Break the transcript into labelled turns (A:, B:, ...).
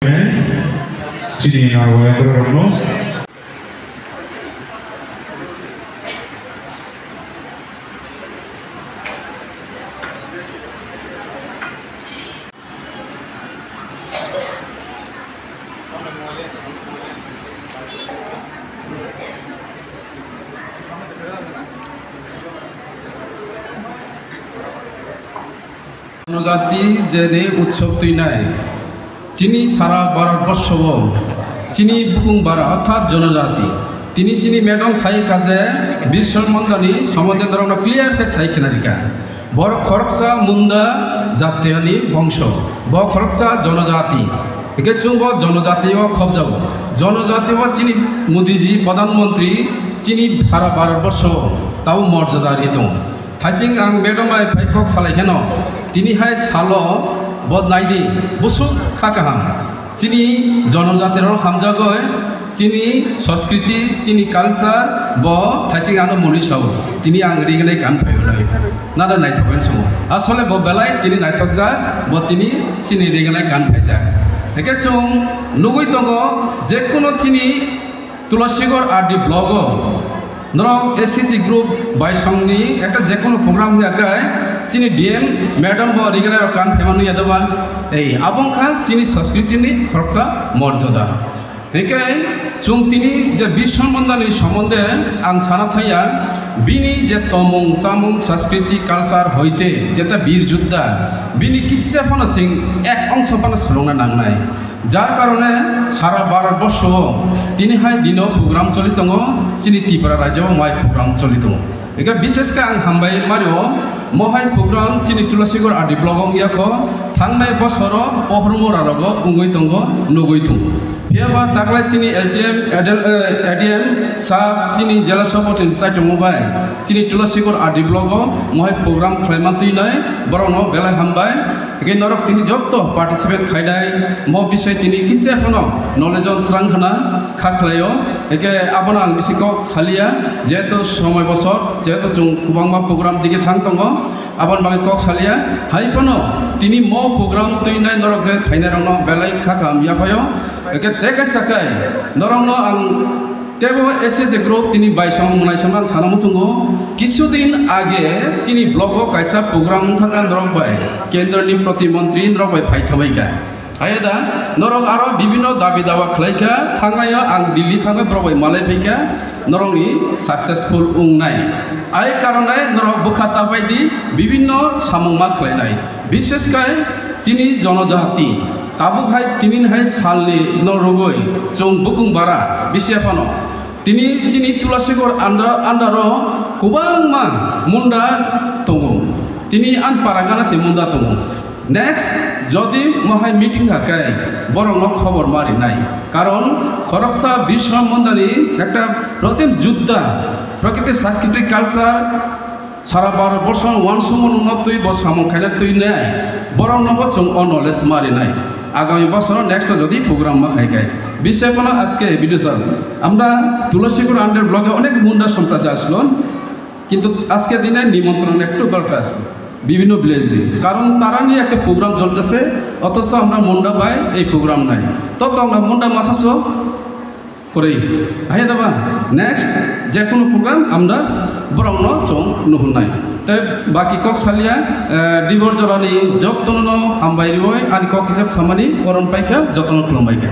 A: Sini arwah yang berrono.
B: জনজাতি যে উৎসব তুই নাই চিনি সারা ভারতবর্ষ চিনি বুকুং বারা অর্থাৎ জনজাতি তিনি চিনি ম্যাডাম সাই কাজে বিশ্বমন্দানি সমাজে ধরনের ক্লিয়ার কে সাই খেনারিকা বড় খরকসা মুন্দা জাতীয়নি বংশ ব খরকসা জনজাতি একে চুম্ব জনজাতি ও খব যাব জনজাতি ও চিনি মোদিজি প্রধানমন্ত্রী চিনি সারা ভারতবর্ষ তাও মর্যাদা রিত থাইচিং আং ম্যাডাম আই ফাইকক সালাইখেন তিনি হাই সালো বদনাইদি বসু খাকাহাম চিনি জনজাতির হামজাগয় চিনি সংস্কৃতি চিনি কালচার ব থাইচিং আনো মনিসাও তিনি আং রিগনে গান ফাইলাই নাদা নাইথকেন সম আসলে ব বেলাই তিনি নাইথক যা ব তিনি চিনি রিগনে গান ফাইজা একে চং নুগুই দङ যে কোনো চিনি তুলসীগড় আরডি ব্লগ নরক এসিজি গ্রুপ বাইসংনি একটা যে কোনো প্রোগ্রাম জায়গায় চিনি ডিএম ম্যাডাম ব রিগনের কান ফেমানো ইয়াদবা এই আবংখা চিনি সংস্কৃতিনি খরচা মর্যাদা একে চুং তিনি যে বিশ্বমন্দানি সম্বন্ধে আং সানা থাইয়া বিনি যে তমং চামং সংস্কৃতি কালচার হইতে যেটা বীর যোদ্ধা বিনি কিচ্ছা ফানো চিং এক অংশ ফানো সুলংনা নাংনাই যার কারণে সারা ভারতবর্ষ তিনি হাই দিন প্রোগ্রাম চলিত চিনি ত্রিপুরা রাজ্য মাই প্রোগ্রাম চলিত একে বিশেষকে আং হামবাই মারিও মহাই প্রোগ্রাম চিনি তুলসীগড় আদি ব্লগ ইয়াক থাংনাই বছর পহরমরারগ উঙ্গই দङ নুগই দङ ফিয়াবা তাকলাই চিনি এডিএম সাব চিনি জেলা সভাপতি সাইট মোবাইল চিনি তুলসীগড় আদি ব্লগ মহাই প্রোগ্রাম খাইমাতুই নাই বরং বেলা হামবাই একে নরক তিনি যত পার্টিসিপেট খাইদাই ম বিষয় তিনি কিচ্ছে এখনো নলেজ ত্রাংখানা খাখলাইও একে আবনা আং বিসিক সালিয়া যেহেতু সময় বছর যেহেতু जों गोबां प्रग्राम दिखे थां दङ आबन बागै कक सालिया हाइपनो तिनी म प्रग्राम तुइनाय नरक जे फाइनाय रंनो बेलाय खाखाम याफायो एके तेका साकाय नरंनो आं तेबो एसएजे ग्रुप तिनी बाइसं मुनाय समान सानामु संगो किछुदिन आगे चिनी ब्लग कायसा प्रग्राम थांगा नरक बाय केन्द्रनि प्रतिमंत्री नरक बाय फाइथामायगा आयदा नरक आरो विभिन्न दाबि दावा खलायका थांनाया आं दिल्ली थांगा ब्रबाय मालाय फैका नरकनि सक्सेसफुल उंनाय आय कारणे नरक बुखाता बायदि विभिन्न सामुंमा खलायनाय विशेषकाय चिनी जनजाति ताबुखाय तिनिहाय सालनि नरगय जों बुकुं बारा बिसियाफानो तिनि चिनी तुलसीगढ़ आन्दारो गोबांमा मुन्दा दङ तिनि आनपारागानासे मुन्दा दङ नेक्स्ट যদি মহাই মিটিং হাকাই বরং খবর মারি নাই কারণ খরকসা বিশ্বমন্দানি একটা প্রতিম যোদ্ধা প্রকৃতি সাংস্কৃতিক কালচার সারা ভারতবর্ষ ওয়ান সমন তুই বস সামখাইনা তুই নাই বরং নবসং অনলেজ মারি নাই আগামী বছর নেক্সট যদি প্রোগ্রাম মাখাইকাই বিষয় কোনো আজকে ভিডিও চাল আমরা তুলসীগড় আন্ডার ব্লগে অনেক মুন্ডা সম্প্রদায় আসলো কিন্তু আজকে দিনে নিমন্ত্রণ একটু দরকার আসলো বিভিন্ন ভিলেজে কারণ তারা নিয়ে একটা প্রোগ্রাম চলতেছে অথচ আমরা মুন্ডা বাই এই প্রোগ্রাম নাই তত আমরা মুন্ডা মাসাসো করেই হাই দাবা নেক্সট যে কোনো প্রোগ্রাম আমরা বরং চং नुहुरनाय তাই বাকি কক সালিয়া ডিবর জরানি যত্ন হামবাইরিওই আনি কক হিসাব সামানি করণ পাইকা যত্ন খালাमबायगा